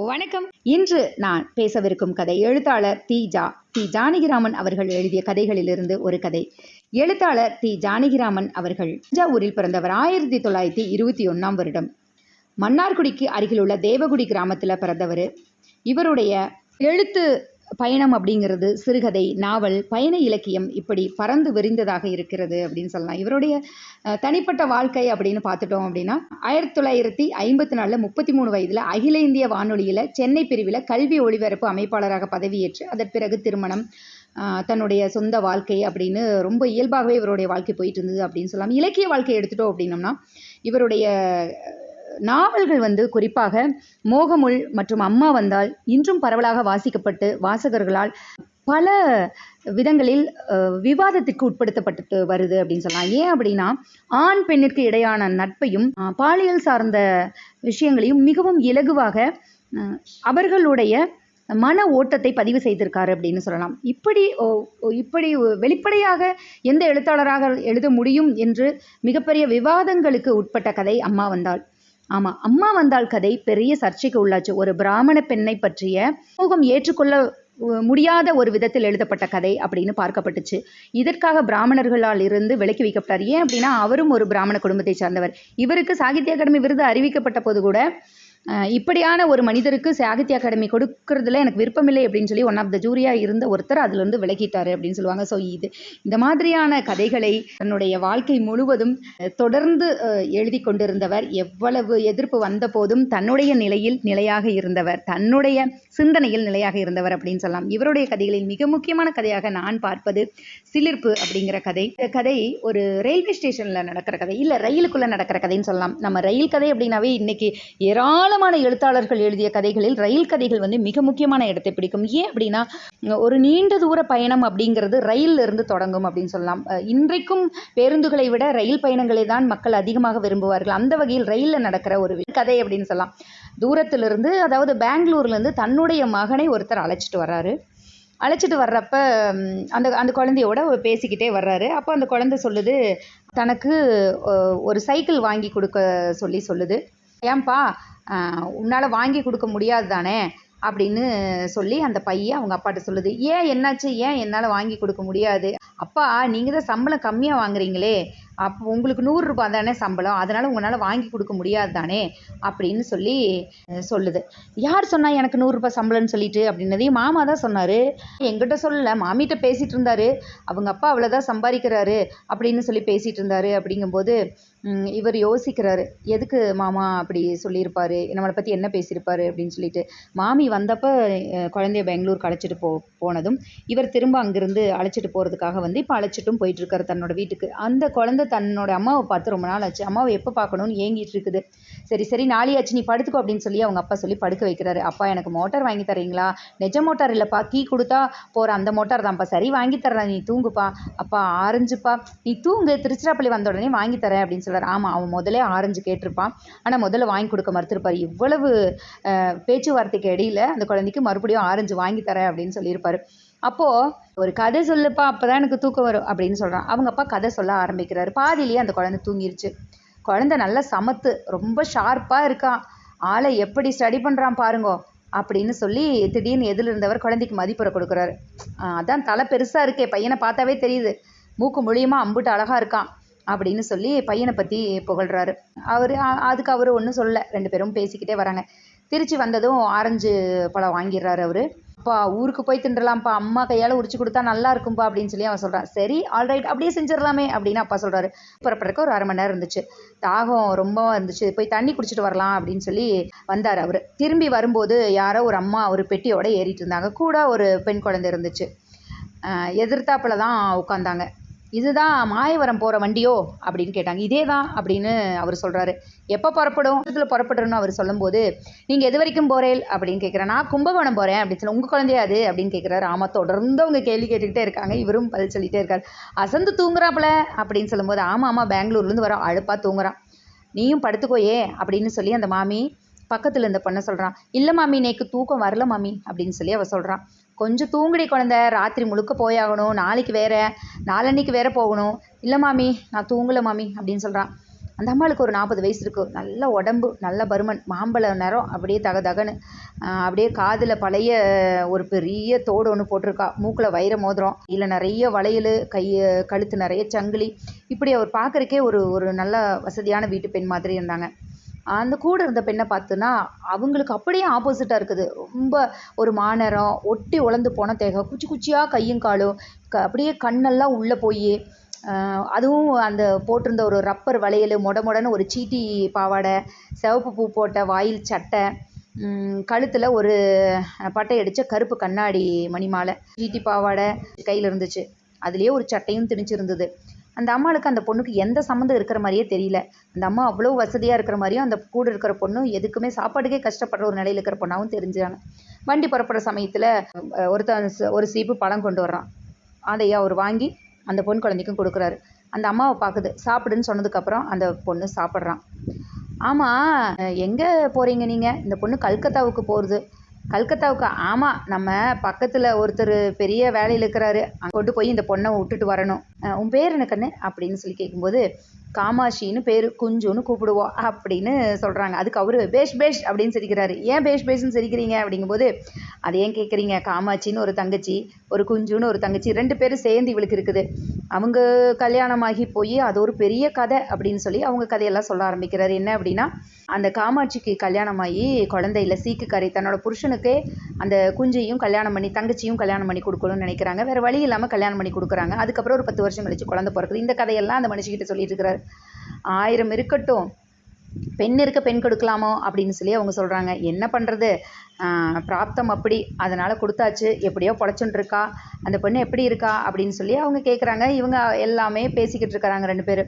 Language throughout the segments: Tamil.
வணக்கம். இன்று நான் பேசவிருக்கும் கதை எழுத்தாளர் தி ஜானகிராமன் அவர்கள் எழுதிய கதைகளிலிருந்து ஒரு கதை. எழுத்தாளர் தி ஜானகிராமன் அவர்கள் தஞ்சாவூரில் பிறந்தவர். 1921 வருடம் மன்னார்குடிக்கு அருகிலுள்ள தேவகுடி கிராமத்தில் பிறந்தவர். இவருடைய எழுத்து பயணம் அப்படிங்கிறது சிறுகதை, நாவல், பயண இலக்கியம் இப்படி பறந்து விரிந்ததாக இருக்கிறது அப்படின்னு சொல்லலாம். இவருடைய தனிப்பட்ட வாழ்க்கை அப்படின்னு பார்த்துட்டோம் அப்படின்னா 1954 33 வயதில் அகில இந்திய வானொலியில் சென்னை பிரிவில் கல்வி ஒளிபரப்பு அமைப்பாளராக பதவியேற்று அதன் பிறகு திருமணம், தன்னுடைய சொந்த வாழ்க்கை அப்படின்னு ரொம்ப இயல்பாகவே இவருடைய வாழ்க்கை போயிட்டு இருந்தது அப்படின்னு சொல்லலாம். இலக்கிய வாழ்க்கை எடுத்துட்டோம் அப்படின்னோம்னா இவருடைய நாவல்கள் குறிப்பாக மோகமுள் மற்றும் அம்மா வந்தால் இன்றும் பரவலாக வாசிக்கப்பட்டு வாசகர்களால் பல விதங்களில் விவாதத்திற்கு உட்படுத்தப்பட்டு வருது அப்படின்னு சொல்லலாம். ஏன் அப்படின்னா ஆண் பெண்ணிற்கு இடையான நட்பையும் பாலியல் சார்ந்த விஷயங்களையும் மிகவும் இலகுவாக அவர்களுடைய மன ஓட்டத்தை பதிவு செய்திருக்காரு அப்படின்னு சொல்லலாம். இப்படி வெளிப்படையாக எந்த எழுத்தாளராக எழுத முடியும் என்று மிகப்பெரிய விவாதங்களுக்கு உட்பட்ட கதை அம்மா வந்தாள். ஆமாம், அம்மா வந்தாள் கதை பெரிய சர்ச்சைக்கு உள்ளாச்சு. ஒரு பிராமண பெண்ணை பற்றிய சமூகம் ஏற்றுக்கொள்ள முடியாத ஒரு விதத்தில் எழுதப்பட்ட கதை அப்படின்னு பார்க்கப்பட்டுச்சு. இதற்காக பிராமணர்களால் இருந்து விலக்கி வைக்கப்பட்டார். ஏன் அப்படின்னா அவரும் ஒரு பிராமண குடும்பத்தை சார்ந்தவர். இவருக்கு சாகித்ய அகாடமி விருது அறிவிக்கப்பட்ட போது கூட இப்படியான ஒரு மனிதருக்கு சாகித்ய அகாடமி கொடுக்கறதுல எனக்கு விருப்பமில்லை அப்படின்னு சொல்லி ஒன் ஆஃப் த ஜூரியாக இருந்த ஒருத்தர் அதுலேருந்து விலகிட்டாரு அப்படின்னு சொல்லுவாங்க. ஸோ இந்த மாதிரியான கதைகளை தன்னுடைய வாழ்க்கை முழுவதும் தொடர்ந்து எழுதி கொண்டிருந்தவர். எவ்வளவு எதிர்ப்பு வந்த போதும் தன்னுடைய நிலையில் நிலையாக இருந்தவர், தன்னுடைய சிந்தனையில் நிலையாக இருந்தவர் அப்படின்னு சொல்லலாம். இவருடைய கதைகளில் மிக முக்கியமான கதையாக நான் பார்ப்பது சிலிர்ப்பு அப்படிங்கிற கதை. கதை ஒரு ரயில்வே ஸ்டேஷனில் நடக்கிற கதை, இல்லை ரயிலுக்குள்ளே நடக்கிற கதைன்னு சொல்லலாம். நம்ம ரயில் கதை அப்படின்னாவே இன்னைக்கு ஏராளமான எழுத்தாளர்கள் எழுதிய கதைகளில் ரயில் கதைகள் மிக முக்கியமான இடத்தை பிடிக்கும். ஏன் அப்படின்னா ஒரு நீண்ட தூர பயணம் அப்படிங்கிறது ரயிலில் இருந்து தொடங்கும் அப்படின்னு சொல்லலாம். இன்றைக்கும் பேருந்துகளை விட ரயில் பயணங்களை தான் மக்கள் அதிகமாக விரும்புவார்கள். அந்த வகையில் ரயிலில் நடக்கிற ஒரு கதை அப்படின்னு சொல்லலாம். தூரத்திலிருந்து, அதாவது பெங்களூர்லேருந்து தன்னுடைய மகனை ஒருத்தர் அழைச்சிட்டு வர்றப்ப அந்த குழந்தையோட பேசிக்கிட்டே வர்றாரு. அப்போ அந்த குழந்தை சொல்லுது, தனக்கு ஒரு சைக்கிள் வாங்கி கொடுக்க சொல்லுது. ஏன்பா உன்னால் வாங்கி கொடுக்க முடியாது தானே அப்படின்னு சொல்லி அந்த பையன் அவங்க அப்பாட்ட சொல்லுது. ஏன் என்னாச்சு, ஏன் என்னால் வாங்கி கொடுக்க முடியாது? அப்பா, நீங்கள் தான் சம்பளம் கம்மியாக வாங்குறீங்களே, அப்போ உங்களுக்கு 100 ரூபாய் தானே சம்பளம், அதனால் உங்களால் வாங்கி கொடுக்க முடியாது தானே அப்படின்னு சொல்லுது. யார் சொன்னா எனக்கு 100 ரூபாய் சம்பளம்னு சொல்லிட்டு அப்படின்னதையும் மாமா தான் சொன்னார். எங்கிட்ட சொல்லலை, மாமிகிட்ட பேசிகிட்டு இருந்தாரு. அவங்க அப்பா அவ்வளோதான் சம்பாதிக்கிறாரு அப்படின்னு சொல்லி பேசிகிட்டு இருந்தாரு. அப்படிங்கும்போது இவர் யோசிக்கிறாரு, எதுக்கு மாமா அப்படி சொல்லியிருப்பாரு, நம்மளை பற்றி என்ன பேசியிருப்பாரு அப்படின்னு சொல்லிட்டு. மாமி வந்தப்போ குழந்தைய பெங்களூருக்கு அழைச்சிட்டு போனதும் இவர் திரும்ப அங்கிருந்து அழைச்சிட்டு போகிறதுக்காக இப்போ அழைச்சிட்டும் போயிட்டுருக்காரு தன்னோட வீட்டுக்கு. அந்த குழந்தை தன்னோட அம்மாவை பார்த்து ரொம்ப நாள் ஆச்சு, அம்மாவை எப்போ பார்க்கணும்னு ஏங்கிட்டு இருக்குது. சரி நாளையாச்சு, நீ படுத்துக்கோ அப்படின்னு சொல்லி அவங்க அப்பா சொல்லி படுக்க வைக்கிறாரு. அப்பா, எனக்கு மோட்டார் வாங்கி தரீங்களா? நெஜ மோட்டார் இல்லைப்பா, கீ கொடுத்தா போகிற அந்த மோட்டார் தான்ப்பா. சரி வாங்கி தர்றேன், நீ தூங்குப்பா. அப்பா, ஆரஞ்சுப்பா, நீ தூங்கு, திருச்சிராப்பள்ளி வந்த உடனே வாங்கி தரேன் அப்படின்னு சொல்கிறார். ஆமாம், அவன் முதலே ஆரஞ்சு கேட்டிருப்பான், ஆனால் முதல்ல வாங்கி கொடுக்க மறுத்திருப்பார். இவ்வளவு பேச்சுவார்த்தைக்கு இடையில அந்த குழந்தைக்கு மறுபடியும் ஆரஞ்சு வாங்கி தரேன் அப்படின்னு சொல்லியிருப்பாரு. அப்போது ஒரு கதை சொல்லுப்பா, அப்போ தான் எனக்கு தூக்கம் வரும் அப்படின்னு சொல்கிறான். அவங்க அப்பா கதை சொல்ல ஆரம்பிக்கிறாரு. பாதியிலேயே அந்த குழந்தை தூங்கிருச்சு. குழந்தை நல்லா சமத்து, ரொம்ப ஷார்ப்பாக இருக்கான், ஆளை எப்படி ஸ்டடி பண்ணுறான் பாருங்கோ அப்படின்னு சொல்லி திடீர்னு எதில் இருந்தவர் குழந்தைக்கு மதிப்புரை கொடுக்குறாரு. அதான் தலை பெருசாக இருக்கே, பையனை பார்த்தாவே தெரியுது, மூக்கு மூலியமாக அம்புட்டு அழகாக இருக்கான் அப்படின்னு சொல்லி பையனை பற்றி புகழ்கிறாரு. அதுக்கு அவர் ஒன்றும் சொல்லலை. 2 பேரும் பேசிக்கிட்டே வராங்க. திருச்சி வந்ததும் ஆரஞ்சு பழம் வாங்கிடுறாரு அவர். அப்பா, ஊருக்கு போய் தின்றலாம்ப்பா, அம்மா கையால் உரிச்சு கொடுத்தா நல்லா இருக்கும்பா அப்படின்னு சொல்லி அவன் சொல்கிறான். சரி, ஆல்ரைட், அப்படியே செஞ்சிடலாமே அப்படின்னு அப்பா சொல்கிறாரு. புறப்படுறதுக்கு ஒரு 1/2 மணி நேரம் இருந்துச்சு. தாகம் ரொம்ப இருந்துச்சு, போய் தண்ணி குடிச்சிட்டு வரலாம் அப்படின்னு சொல்லி வந்தார் அவர். திரும்பி வரும்போது யாரோ ஒரு அம்மா ஒரு பெட்டியோட ஏறிட்டு இருந்தாங்க. கூட ஒரு பெண் குழந்தை இருந்துச்சு. எதிர்த்தாப்புல தான் உட்காந்தாங்க. இதுதான் மாயவரம் போகிற வண்டியோ அப்படின்னு கேட்டாங்க. இதே தான் அப்படின்னு அவர் சொல்கிறாரு. எப்போ புறப்படும்? இதில் புறப்படணும்னு அவர் சொல்லும்போது, நீங்கள் எது வரைக்கும் போகிறேன் அப்படின்னு கேட்குறேன். நான் கும்பகோணம் போகிறேன் அப்படின்னு சொல்லி. உங்கள் குழந்தையா அது அப்படின்னு கேட்குறாரு. ஆமாம், தொடர்ந்து அவங்க கேள்வி கேட்டுக்கிட்டே இருக்காங்க. இவரும் பதில் சொல்லிகிட்டே இருக்காரு. அசந்து தூங்குறாப்புல அப்படின்னு சொல்லும்போது, ஆமாம் பெங்களூர்லேருந்து வரோம், அழுப்பாக தூங்குறான், நீயும் படுத்துக்கோயே அப்படின்னு சொல்லி அந்த மாமி பக்கத்தில் இருந்த பொண்ணை சொல்கிறான். இல்லை மாமி, நேக்கு தூக்கம் வரல மாமி அப்படின்னு சொல்லி அவள் சொல்கிறான். கொஞ்சம் தூங்குடி குழந்தை, ராத்திரி முழுக்க போயாகணும், நாளைக்கு வேற, நாளன்னைக்கு வேற போகணும். இல்லை மாமி, நான் தூங்கலை மாமி அப்படின்னு சொல்கிறான். அந்த அம்மாளுக்கு ஒரு 40 வயசு இருக்கும். நல்ல உடம்பு, நல்ல பருமன், மாம்பழ நிறம், அப்படியே தக தகன்னு. அப்படியே காதில் பழைய ஒரு பெரிய தோடு ஒன்று போட்டிருக்கா, மூக்கில் வைர மோதிரம், இல்லை நிறைய வளையல், கழுத்து நிறைய சங்கிலி. இப்படி அவர் பார்க்குறக்கே ஒரு ஒரு நல்ல வசதியான வீட்டு பெண் மாதிரி இருந்தாங்க. அந்த கூட இருந்த பெண்ணை பார்த்தோன்னா அவங்களுக்கு அப்படியே ஆப்போசிட்டாக இருக்குது. ரொம்ப ஒரு மாநெறம், ஒட்டி உலர்ந்து போன தேகம், குச்சி குச்சியாக கையும் காலும், அப்படியே கண்ணெல்லாம் உள்ளே போய், அதுவும் அந்த போட்டிருந்த ஒரு ரப்பர் வளையல், மொடன்னு ஒரு சீட்டி பாவாடை, சிவப்பு பூ போட்ட வாயில் சட்டை, கழுத்தில் ஒரு பட்டை அடித்த கருப்பு கண்ணாடி மணிமாலை, சீட்டி பாவாடை கையில் இருந்துச்சு. அதுலேயே ஒரு சட்டையும் திணிச்சிருந்தது. அந்த அம்மாளுக்கு அந்த பொண்ணுக்கு எந்த சம்மந்தம் இருக்கிற மாதிரியே தெரியல. அந்த அம்மா அவ்வளோ வசதியாக இருக்கிற மாதிரியும், அந்த கூட இருக்கிற பொண்ணு எதுக்குமே சாப்பாட்டுக்கே கஷ்டப்படுற ஒரு நிலையில் இருக்கிற பொண்ணாகவும் தெரிஞ்சாங்க. வண்டி புறப்படுற சமயத்தில் ஒரு சீப்பு பழம் கொண்டு வர்றான். அதையே அவர் வாங்கி அந்த பொண்ணு குழந்தைக்கும் கொடுக்குறாரு. அந்த அம்மாவை பார்க்குது. சாப்பிடுன்னு சொன்னதுக்கப்புறம் அந்த பொண்ணு சாப்பிட்றான். ஆமாம், எங்கே போகிறீங்க நீங்கள்? இந்த பொண்ணு கல்கத்தாவுக்கு போகிறது. கல்கத்தாவுக்கு? ஆமாம், நம்ம பக்கத்தில் ஒருத்தர் பெரிய வேலையில் இருக்கிறாரு, அங்கே கொண்டு போய் இந்த பொண்ணை விட்டுட்டு வரணும். உன் பேர் என்ன கண்ணு அப்படின்னு சொல்லி கேட்கும்போது, காமாட்சின்னு பேர், குஞ்சுன்னு கூப்பிடுவோம் அப்படின்னு சொல்கிறாங்க. அதுக்கு அவர் பேஷ் பேஷ் அப்படின்னு சிரிக்கிறாரு. ஏன் பேஷ் பேஷ்னு சிரிக்கிறீங்க அப்படிங்கும்போது, அது ஏன் கேட்குறீங்க, காமாட்சின்னு ஒரு தங்கச்சி, ஒரு குஞ்சுன்னு ஒரு தங்கச்சி, 2 பேரும் சேர்ந்து இவளுக்கு இருக்குது. அவங்க கல்யாணமாகி போய் அது ஒரு பெரிய கதை அப்படின்னு சொல்லி அவங்க கதையெல்லாம் சொல்ல ஆரம்பிக்கிறாரு. என்ன அப்படின்னா, அந்த காமாட்சிக்கு கல்யாணமாகி குழந்தை இல்லை, சீக்குக்காரி, தன்னோட புருஷனுக்கே அந்த குஞ்சையும் கல்யாணம் பண்ணி தங்கச்சியும் கல்யாணம் பண்ணி கொடுக்கணும்னு நினைக்கிறாங்க. வேறு வழி இல்லாமல் கல்யாணம் பண்ணி கொடுக்குறாங்க. அதுக்கப்புறம் ஒரு 10 வருஷம் கழிச்சு குழந்தை பிறக்குது. இந்த கதையெல்லாம் அந்த மனுஷிக்கிட்ட சொல்லிட்டு இருக்கிறாரு. 1000 இருக்கட்டும், பெண் இருக்க பெண் கொடுக்கலாமோ அப்படின்னு சொல்லி அவங்க சொல்கிறாங்க. என்ன பண்ணுறது, பிராப்தம் அப்படி, அதனால் கொடுத்தாச்சு, எப்படியோ பொழைச்சுட்டு இருக்கா, அந்த பொண்ணு எப்படி இருக்கா அப்படின்னு சொல்லி அவங்க கேட்குறாங்க. இவங்க எல்லாமே பேசிக்கிட்டு இருக்கிறாங்க 2 பேர்.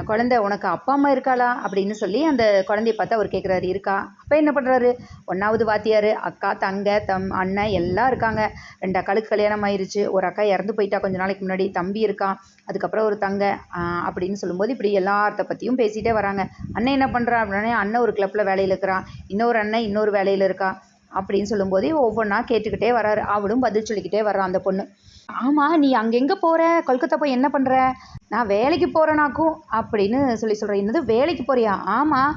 குழந்தை, உனக்கு அப்பா அம்மா இருக்காளா அப்படின்னு சொல்லி அந்த குழந்தைய பார்த்து அவர் கேட்குறாரு. இருக்கா. அப்போ என்ன பண்ணுறாரு, 1வது வாத்தியார், அக்கா, தங்க, அண்ணன் எல்லாம் இருக்காங்க. 2 அக்காளுக்கு கல்யாணம் ஆயிடுச்சு. ஒரு அக்கா இறந்து போயிட்டா கொஞ்ச நாளைக்கு முன்னாடி. தம்பி இருக்கான், அதுக்கப்புறம் ஒரு தங்க அப்படின்னு சொல்லும்போது இப்படி எல்லாத்த பற்றியும் பேசிகிட்டே வராங்க. அண்ணன் என்ன பண்ணுறான் அப்படின்னா, அண்ணன் ஒரு கிளப்பில் வேலையில் இருக்கிறான், இன்னொரு அண்ணன் இன்னொரு வேலையில் இருக்கா அப்படின்னு சொல்லும்போதே ஒவ்வொன்றா கேட்டுக்கிட்டே வராரு. அவளும் பதில் சொல்லிக்கிட்டே வர்றான் அந்த பொண்ணு. ஆமாம், நீ அங்கே எங்கே போகிற, கொல்கத்தா போய் என்ன பண்ணுற? நான் வேலைக்கு போகிறேனாக்கும் அப்படின்னு சொல்கிறேன். என்னது, வேலைக்கு போகிறியா? ஆமாம்,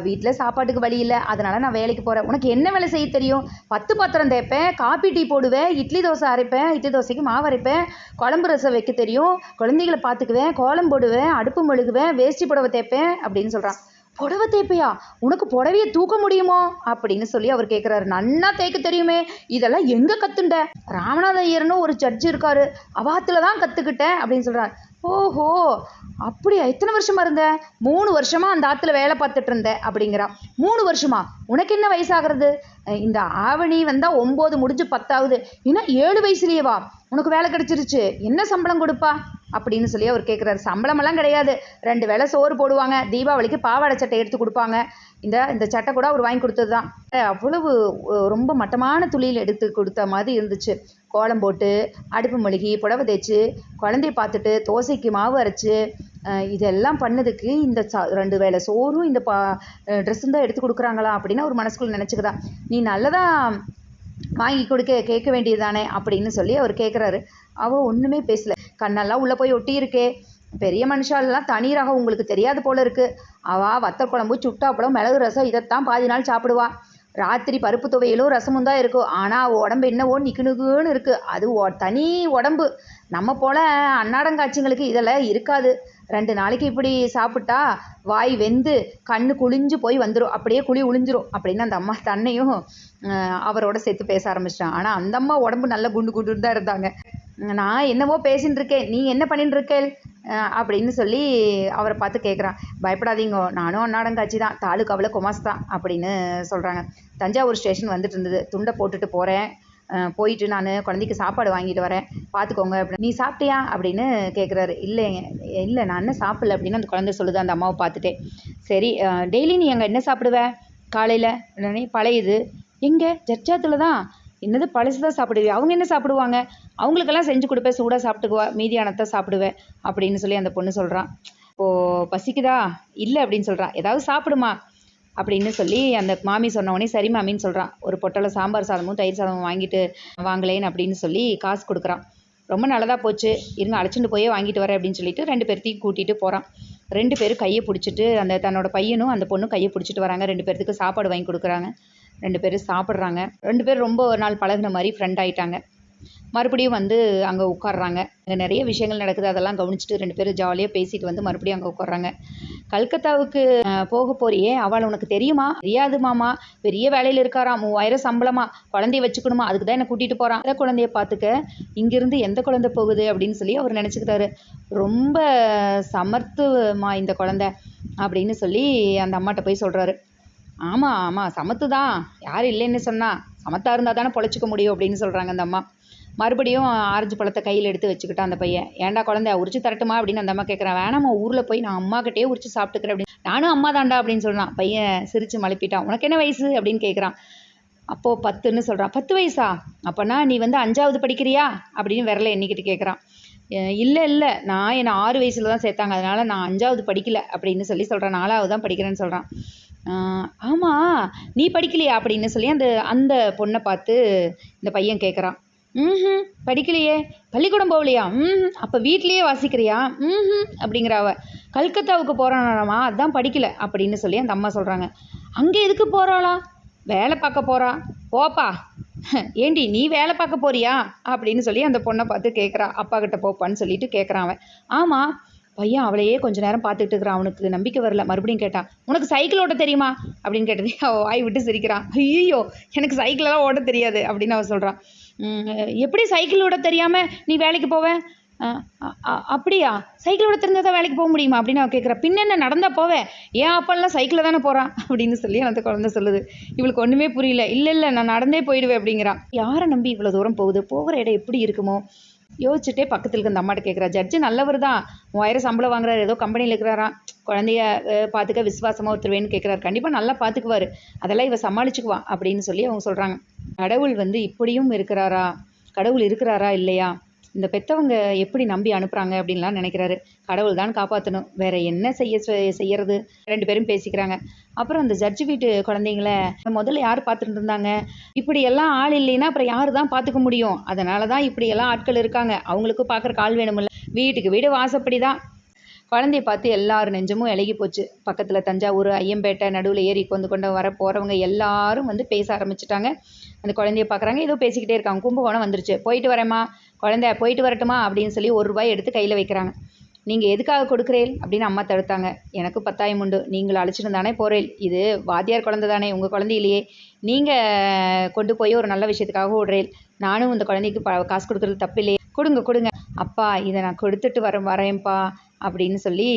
வீட்டில் சாப்பாட்டுக்கு வழி இல்லை, அதனால் நான் வேலைக்கு போகிறேன். உனக்கு என்ன வேலை செய்ய தெரியும்? 10 பாத்திரம் தேய்ப்பேன், காப்பி டீ போடுவேன், இட்லி தோசை அரைப்பேன், இட்லி தோசைக்கு மாவு அரைப்பேன், குழம்பு ரசம் வைக்க தெரியும், குழந்தைகளை பார்த்துக்குவேன், கோலம் போடுவேன், அடுப்பு மெழுகுவேன், வேஷ்டி புடவை தேய்ப்பேன் அப்படின்னு சொல்கிறான். புடவை தேய்ப்பையா? உனக்கு புடவையை தூக்க முடியுமோ அப்படின்னு சொல்லி அவர் கேட்குறாரு. நன்னா தேய்க்க தெரியுமே, இதெல்லாம் எங்கே கற்றுண்ட? ராமநாத ஐயர்னு ஒரு ஜட்ஜ் இருக்காரு, அவாத்தில் தான் கற்றுக்கிட்டேன் அப்படின்னு சொல்கிறார். ஓஹோ, அப்படியா, எத்தனை வருஷமா இருந்த? 3 வருஷமா அந்த ஆற்றுல வேலை பார்த்துட்டு இருந்தேன் அப்படிங்கிறா. 3 வருஷமா? உனக்கு என்ன வயசாகிறது? இந்த ஆவணி வந்தால் 9 முடிஞ்சு 10ஆகுது, இன்னும் 7 வயசுலேயேவா உனக்கு வேலை கிடச்சிருச்சு? என்ன சம்பளம் கொடுப்பா அப்படின்னு சொல்லி அவர் கேட்குறாரு. சம்பளமெல்லாம் கிடையாது, 2 வேளை சோறு போடுவாங்க, தீபாவளிக்கு பாவாடை சட்டை எடுத்து கொடுப்பாங்க. இந்த சட்டை கூட அவர் வாங்கி கொடுத்தது தான். அவ்வளவு ரொம்ப மட்டமான துளியில் எடுத்து கொடுத்த மாதிரி இருந்துச்சு. கோலம் போட்டு, அடுப்பு மொழிகி, புடவை தேய்ச்சி, குழந்தைய பார்த்துட்டு, தோசைக்கு மாவு அரைச்சி, இதெல்லாம் பண்ணதுக்கு இந்த 2 வேளை சோறும் இந்த ட்ரெஸ்ஸும் தான் எடுத்து கொடுக்குறாங்களா அப்படின்னு ஒரு மனசுக்குள்ள நினச்சிக்கிறா. நீ நல்லதாக வாங்கி கேட்க வேண்டியது தானே அப்படின்னு சொல்லி அவர் கேட்குறாரு. அவள் ஒன்றுமே பேசல. கண்ணெல்லாம் உள்ளே போய் ஒட்டி இருக்கே. பெரிய மனுஷாலெல்லாம் தனி ரகம் உங்களுக்கு தெரியாது போல இருக்குது. அவள் வத்தல் குழம்பு, சுட்டாப்பழம், மிளகு ரசம் இதைத்தான் பாதி நாள் சாப்பிடுவா. ராத்திரி பருப்பு துவையலும் ரசமும் தான் இருக்கும். ஆனால் அவள் உடம்பு என்னவோ நிக்குனுக்குன்னு இருக்குது. அது தனி உடம்பு. நம்ம போல் அன்னாடங்காட்சிங்களுக்கு இதெல்லாம் இருக்காது. 2 நாளைக்கு இப்படி சாப்பிட்டா வாய் வெந்து கண்ணு குளிஞ்சு போய் வந்துடும், அப்படியே குழி உளிஞ்சிரும் அப்படின்னு அந்த அம்மா தன்னையும் அவரோட சேர்த்து பேச ஆரம்பிச்சிட்டான். ஆனால் அந்த அம்மா உடம்பு நல்ல குண்டு குண்டுன்னு தான் இருந்தாங்க. நான் என்னவோ பேசின்னு இருக்கேன், நீ என்ன பண்ணிட்டு இருக்கேள் அப்படின்னு சொல்லி அவரை பார்த்து கேட்குறான். பயப்படாதீங்க, நானும் அன்னாடங்காட்சி தான், தாலுக்காவில் கொமாஸ் தான் அப்படின்னு சொல்கிறாங்க. தஞ்சாவூர் ஸ்டேஷன் வந்துட்டு இருந்தது, துண்டை போட்டுட்டு போகிறேன், போயிட்டு நான் குழந்தைக்கு சாப்பாடு வாங்கிட்டு வரேன், பார்த்துக்கோங்க அப்படின்னு. நீ சாப்பிட்டியா அப்படின்னு கேட்குறாரு. இல்லை நான் என்ன சாப்பிடல அப்படின்னு அந்த குழந்தை சொல்லுது அந்த அம்மாவை பார்த்துட்டே. சரி, டெய்லி நீ அங்கே என்ன சாப்பிடுவ? காலையில் பழையது. எங்கே? ஜட்ஜாத்தில் தான். என்னது பழசு தான் சாப்பிடுவேன்? அவங்க என்ன சாப்பிடுவாங்க? அவங்களுக்கெல்லாம் செஞ்சு கொடுப்பேன், சூடாக சாப்பிட்டுக்குவா, மீதியானத்தை சாப்பிடுவேன் அப்படின்னு சொல்லி அந்த பொண்ணு சொல்கிறான். இப்போது பசிக்குதா? இல்லை அப்படின்னு சொல்கிறான். ஏதாவது சாப்பிடுமா அப்படின்னு சொல்லி அந்த மாமி சொன்னவொடனே சரி மாமின்னு சொல்கிறான். ஒரு பொட்டலை சாம்பார் சாதமும் தயிர் சாதமும் வாங்கலேன்னு அப்படின்னு சொல்லி காசு கொடுக்குறான். ரொம்ப நல்லதாக போச்சு, இருங்க அழைச்சிட்டு போயே வாங்கிட்டு வரேன் அப்படின்னு சொல்லிட்டு 2 பேர்த்தையும் கூட்டிகிட்டு போகிறான். 2 பேரும் கையை பிடிச்சிட்டு தன்னோட பையனும் அந்த பொண்ணும் கையை பிடிச்சிட்டு வராங்க. 2 பேர்த்துக்கு சாப்பாடு வாங்கி கொடுக்குறாங்க. 2 பேரும் சாப்பிட்றாங்க. 2 பேரும் ரொம்ப ஒரு நாள் பழகுன மாதிரி ஃப்ரெண்ட் ஆகிட்டாங்க. மறுபடியும் அங்கே உட்காடுறாங்க. அங்கே நிறைய விஷயங்கள் நடக்குது. அதெல்லாம் கவனிச்சுட்டு 2 பேரும் ஜாலியாக பேசிட்டு மறுபடியும் அங்கே உட்காடுறாங்க. கல்கத்தாவுக்கு போக போறியே, அவள் உனக்கு தெரியுமா? தெரியாது மாமா, பெரிய வேலையில் இருக்காராம், 3000 சம்பளமா, குழந்தைய வச்சுக்கணுமா, அதுக்கு தான் என்னை கூட்டிகிட்டு போகிறான். எந்த குழந்தைய பார்த்துக்க, இங்கேருந்து எந்த குழந்தை போகுது அப்படின்னு சொல்லி அவர் நினச்சிக்கிட்டாரு. ரொம்ப சமர்த்துமா இந்த குழந்தை அப்படின்னு சொல்லி அந்த அம்மாட்ட போய் சொல்கிறாரு. ஆமாம் ஆமாம், சமத்து தான், யார் இல்லைன்னு சொன்னா, சமத்தாக இருந்தால் தானே பொழைச்சிக்க முடியும் அப்படின்னு சொல்கிறாங்க அந்த அம்மா. மறுபடியும் ஆரஞ்சு பழத்தை கையில் எடுத்து வச்சுக்கிட்டான் அந்த பையன். ஏன்டா குழந்தை, உரிச்சு தரட்டுமா அப்படின்னு அந்த அம்மா கேட்குறான். வேணாம்மா, ஊரில் போய் நான் அம்மாக்கிட்டே உரிச்சு சாப்பிட்டுக்கிறேன் அப்படின்னு. நானும் அம்மா தாண்டா அப்படின்னு சொல்கிறான். பையன் சிரித்து மழுப்பிட்டான். உனக்கு என்ன வயசு அப்படின்னு கேட்குறான். அப்போது 10ன்னு சொல்கிறான். 10 வயசா? அப்போனா நீ 5வது படிக்கிறியா அப்படின்னு விரலை எண்ணிக்கிட்டு கேட்குறான். இல்லை நான் என்னை 6 வயசில் தான் சேர்த்தாங்க, அதனால் நான் 5வது படிக்கல அப்படின்னு சொல்கிறான். 4வது தான் படிக்கிறேன்னு சொல்கிறான். ஆமாம், நீ படிக்கலையா அப்படின்னு சொல்லி அந்த பொண்ணை பார்த்து இந்த பையன் கேட்குறான். படிக்கலையே, பள்ளிக்கூடம் போகலையா? அப்போ வீட்லேயே வாசிக்கிறியா? அப்படிங்கிற அவ. கல்கத்தாவுக்கு போகிறானாமா, அதுதான் படிக்கல அப்படின்னு சொல்லி அந்த அம்மா சொல்கிறாங்க. அங்கே எதுக்கு போகிறாளா? வேலை பார்க்க போகிறா. போப்பா. ஏண்டி நீ வேலை பார்க்க போறியா அப்படின்னு சொல்லி அந்த பொண்ணை பார்த்து கேட்குறா. அப்பா கிட்ட போப்பான்னு சொல்லிட்டு கேட்குறான் அவன். ஆமாம். பையன் அவளையே கொஞ்சம் நேரம் பார்த்துட்டு இருக்கிறான். அவனுக்கு நம்பிக்கை வரல. மறுபடியும் கேட்டான், உனக்கு சைக்கிள் ஓட்ட தெரியுமா அப்படின்னு கேட்டது. அவள் வாய் விட்டு சிரிக்கிறான். ஐயோ, எனக்கு சைக்கிளெல்லாம் ஓட்ட தெரியாது அப்படின்னு அவள் சொல்கிறான். எப்படி சைக்கிள் ஓட்ட தெரியாமல் நீ வேலைக்கு போவேன்? அப்படியா, சைக்கிள் ஓட்ட தெரிஞ்சால் தான் வேலைக்கு போக முடியுமா அப்படின்னு அவள் கேட்குறா. பின்ன என்ன, நடந்தா போவேன், ஏன் அப்பெல்லாம் சைக்கிளில் தானே போகிறான் அப்படின்னு சொல்லி அந்த குழந்தை சொல்லுது. இவளுக்கு ஒன்றுமே புரியல. இல்லை நான் நடந்தே போயிடுவேன் அப்படிங்கிறான். யாரை நம்பி இவ்வளோ தூரம் போகுது? போகிற இடம் எப்படி இருக்குமோ யோசிச்சுட்டே பக்கத்தில் இருக்க அந்த அம்மாட்ட கேட்குறா. ஜட்ஜு நல்லவர் தான், 3000 சம்பளம் வாங்குறாரு, ஏதோ கம்பெனியில் இருக்கிறாராம், குழந்தைய பார்த்துக்க விசுவாசமாக ஒருத்தருவேன்னு கேட்குறாரு. கண்டிப்பாக நல்லா பார்த்துக்குவார், அதெல்லாம் இவ சமாளிச்சுக்குவா அப்படின்னு சொல்லி அவங்க சொல்கிறாங்க. கடவுள் இப்படியும் இருக்கிறாரா, கடவுள் இருக்கிறாரா இல்லையா, இந்த பெற்றவங்க எப்படி நம்பி அனுப்புகிறாங்க அப்படின்லாம் நினைக்கிறாரு. கடவுள் தான் காப்பாற்றணும், வேற என்ன செய்யறது? 2 பேரும் பேசிக்கிறாங்க. அப்புறம் அந்த ஜட்ஜு வீட்டு குழந்தைங்கள முதல்ல யார் பார்த்துட்டு இருந்தாங்க? இப்படியெல்லாம் ஆள் இல்லைன்னா அப்புறம் யார் தான் பார்த்துக்க முடியும்? அதனால தான் இப்படியெல்லாம் ஆட்கள் இருக்காங்க. அவங்களுக்கும் பார்க்குறக்கு ஆள் வேணுமில்ல. வீட்டுக்கு வீடு வாசப்படி தான். குழந்தைய பார்த்து எல்லாரும் நெஞ்சமும் இலகி போச்சு. பக்கத்தில் தஞ்சாவூர், ஐயம்பேட்டை, நடுவில் ஏறி கொண்டு வர போகிறவங்க எல்லாரும் பேச ஆரம்பிச்சிட்டாங்க. அந்த குழந்தைய பார்க்குறாங்க, ஏதோ பேசிக்கிட்டே இருக்காங்க. கும்பகோணம் வந்துருச்சு. போயிட்டு வரேம்மா, குழந்தை போயிட்டு வரட்டுமா அப்படின்னு சொல்லி ₹1 எடுத்து கையில் வைக்கிறாங்க. நீங்கள் எதுக்காக கொடுக்குறேன் அப்படின்னு அம்மா தடுத்தாங்க. எனக்கு 10,000 உண்டு, நீங்கள் அழைச்சிட்டு தானே போகிறேன், இது வாத்தியார் குழந்தை தானே, உங்கள் குழந்தை இல்லையே, நீங்கள் கொண்டு போய் ஒரு நல்ல விஷயத்துக்காக விடுறேன், நானும் இந்த குழந்தைக்கு காசு கொடுக்குறது தப்பு இல்லையே, கொடுங்க அப்பா, இதை நான் கொடுத்துட்டு வரேன்ப்பா அப்படின்னு சொல்லி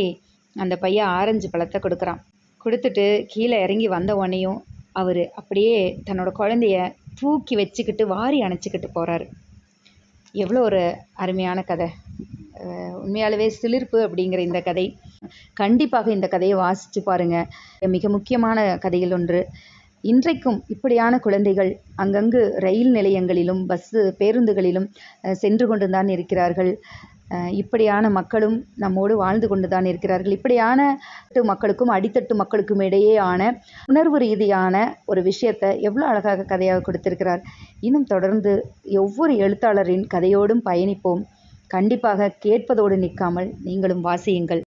அந்த பையன் ஆரஞ்சு பழத்தை கொடுக்குறான். கொடுத்துட்டு கீழே இறங்கி வந்த உடனேயும் அவர் அப்படியே தன்னோட குழந்தைய தூக்கி வச்சுக்கிட்டு வாரி அணைச்சிக்கிட்டு போகிறாரு. எவ்வளோ ஒரு அருமையான கதை! உண்மையாகவே சிலிர்ப்பு அப்படிங்கிற இந்த கதை. கண்டிப்பாக இந்த கதையை வாசித்து பாருங்கள். மிக முக்கியமான கதைகள் ஒன்று. இன்றைக்கும் இப்படியான குழந்தைகள் அங்கங்கு ரயில் நிலையங்களிலும் பேருந்துகளிலும் சென்று கொண்டு தான் இருக்கிறார்கள். இப்படியான மக்களும் நம்மோடு வாழ்ந்து கொண்டு தான் இருக்கிறார்கள். இப்படியான மக்களுக்கும் அடித்தட்டு மக்களுக்கும் இடையேயான உணர்வு ரீதியான ஒரு விஷயத்தை எவ்வளோ அழகாக கதையாக கொடுத்திருக்கிறார். இன்னும் தொடர்ந்து ஒவ்வொரு எழுத்தாளரின் கதையோடும் பயணிப்போம். கண்டிப்பாக கேட்பதோடு நிற்காமல் நீங்களும் வாசியுங்கள்.